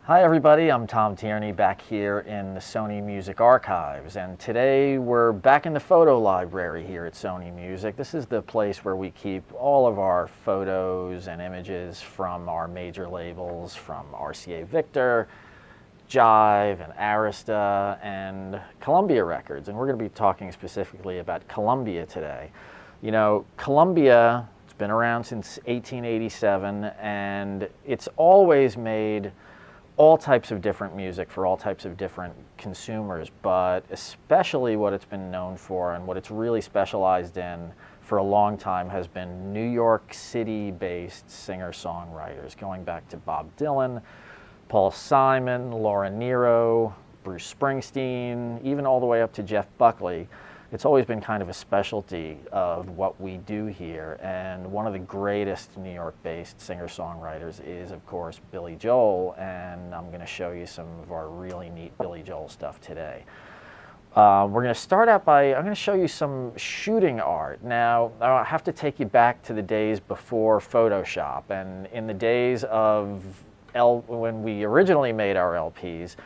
Hi everybody, I'm Tom Tierney back here in the Sony Music Archives, and today we're back in the photo library here at Sony Music. This is the place where we keep all of our photos and images from our major labels, from RCA Victor, Jive, and Arista, and Columbia Records, and we're going to be talking specifically about Columbia today. You know, Columbia, it's been around since 1887, and it's always made all types of different music for all types of different consumers, but especially what it's been known for and what it's really specialized in for a long time has been New York City-based singer-songwriters, going back to Bob Dylan, Paul Simon, Laura Nyro, Bruce Springsteen, even all the way up to Jeff Buckley. It's always been kind of a specialty of what we do here, and one of the greatest New York-based singer-songwriters is, of course, Billy Joel, and I'm going to show you some of our really neat Billy Joel stuff today. We're going to start out by, I'm going to show you some shooting art. Now, I have to take you back to the days before Photoshop, and in the days of when we originally made our LPs,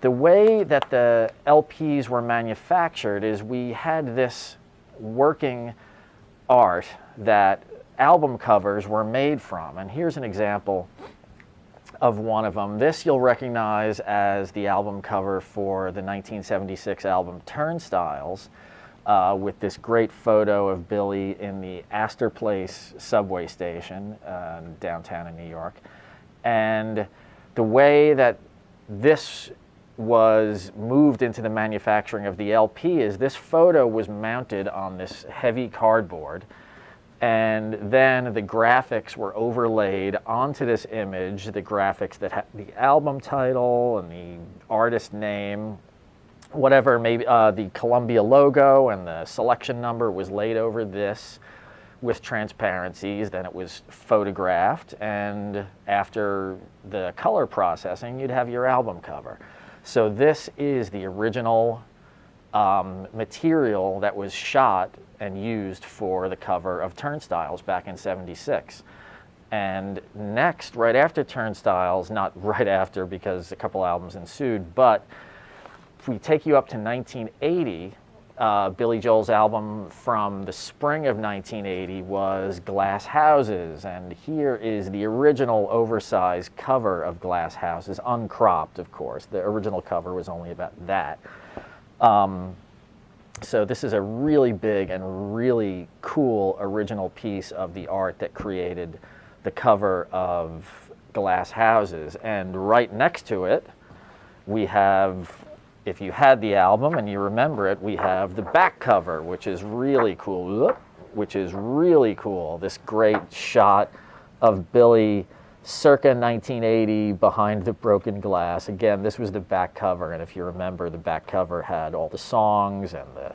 the way that the LPs were manufactured is we had this working art that album covers were made from. And here's an example of one of them. This you'll recognize as the album cover for the 1976 album Turnstiles, with this great photo of Billy in the Astor Place subway station downtown in New York. And the way that this was moved into the manufacturing of the LP is this photo was mounted on this heavy cardboard, and then the graphics were overlaid onto this image, the graphics that had the album title and the artist name, whatever, maybe the Columbia logo and the selection number was laid over this with transparencies. Then it was photographed, and after the color processing, you'd have your album cover. So this is the original material that was shot and used for the cover of Turnstiles back in '76. And next, right after Turnstiles, not right after because a couple albums ensued, but if we take you up to 1980, Billy Joel's album from the spring of 1980 was Glass Houses, and here is the original oversized cover of Glass Houses, uncropped, of course. The original cover was only about that. So this is a really big and really cool original piece of the art that created the cover of Glass Houses. And right next to it, we have, if you had the album and you remember it, we have the back cover, which is really cool. This great shot of Billy circa 1980 behind the broken glass. Again, this was the back cover, and if you remember, the back cover had all the songs and the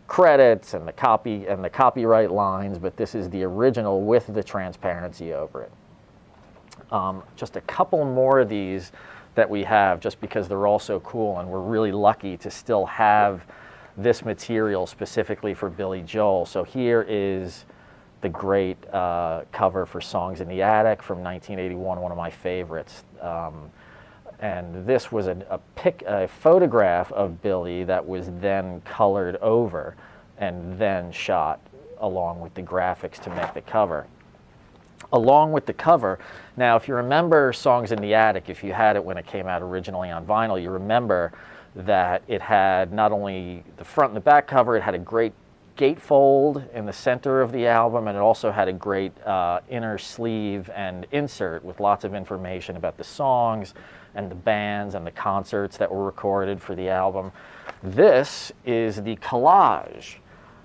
credits and the copyright lines, but this is the original with the transparency over it. Just a couple more of these that we have, just because they're all so cool, and we're really lucky to still have this material specifically for Billy Joel. So here is the great cover for Songs in the Attic from 1981, one of my favorites. And this was a photograph of Billy that was then colored over and then shot along with the graphics to make the cover. Along with the cover, now if you remember Songs in the Attic, if you had it when it came out originally on vinyl, you remember that it had not only the front and the back cover, it had a great gatefold in the center of the album, and it also had a great inner sleeve and insert with lots of information about the songs and the bands and the concerts that were recorded for the album. This is the collage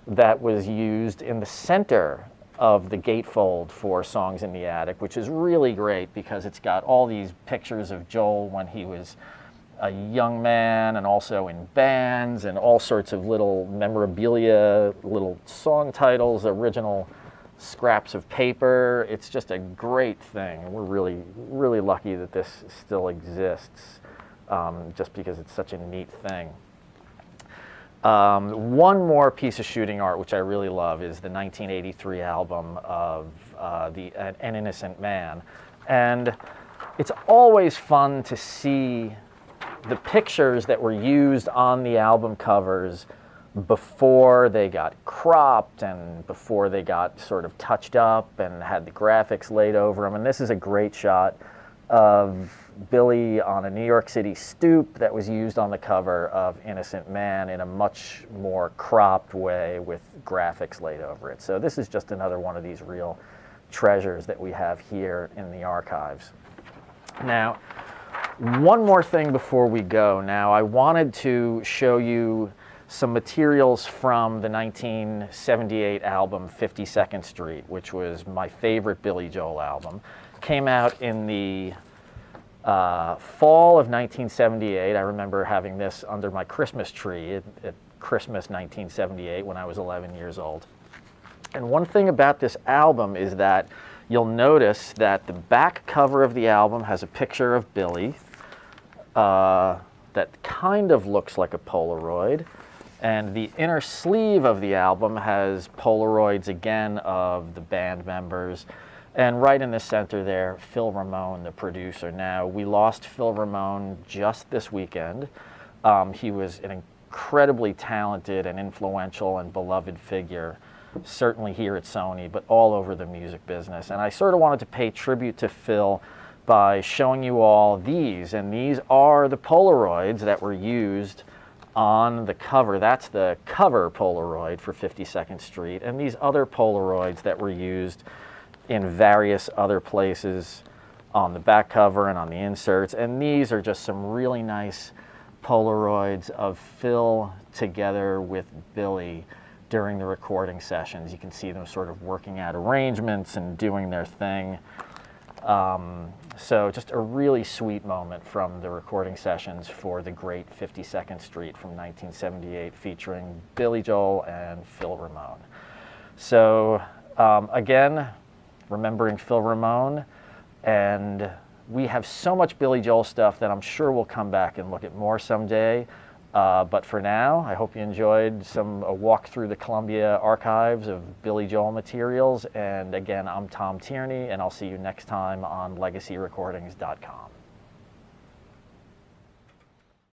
that was used in the center of the gatefold for Songs in the Attic, which is really great because it's got all these pictures of Joel when he was a young man, and also in bands, and all sorts of little memorabilia, little song titles, original scraps of paper. It's just a great thing. We're really, really lucky that this still exists, just because it's such a neat thing. One more piece of shooting art which I really love is the 1983 album of An Innocent Man. And it's always fun to see the pictures that were used on the album covers before they got cropped and before they got sort of touched up and had the graphics laid over them. And this is a great shot of Billy on a New York City stoop that was used on the cover of Innocent Man in a much more cropped way with graphics laid over it. So this is just another one of these real treasures that we have here in the archives. Now, one more thing before we go. Now, I wanted to show you some materials from the 1978 album 52nd Street, which was my favorite Billy Joel album. Came out in the fall of 1978. I remember having this under my Christmas tree at Christmas 1978 when I was 11 years old. And one thing about this album is that you'll notice that the back cover of the album has a picture of Billy that kind of looks like a Polaroid. And the inner sleeve of the album has Polaroids again of the band members. And right in the center there, Phil Ramone, the producer. Now, we lost Phil Ramone just this weekend. He was an incredibly talented and influential and beloved figure, certainly here at Sony, but all over the music business. And I sort of wanted to pay tribute to Phil by showing you all these. And these are the Polaroids that were used on the cover. That's the cover Polaroid for 52nd Street. And these other Polaroids that were used in various other places on the back cover and on the inserts. And these are just some really nice Polaroids of Phil together with Billy during the recording sessions. You can see them sort of working out arrangements and doing their thing. So just a really sweet moment from the recording sessions for the great 52nd Street from 1978 featuring Billy Joel and Phil Ramone. So again, remembering Phil Ramone, and we have so much Billy Joel stuff that I'm sure we'll come back and look at more someday. But for now, I hope you enjoyed a walk through the Columbia archives of Billy Joel materials. And again, I'm Tom Tierney, and I'll see you next time on LegacyRecordings.com.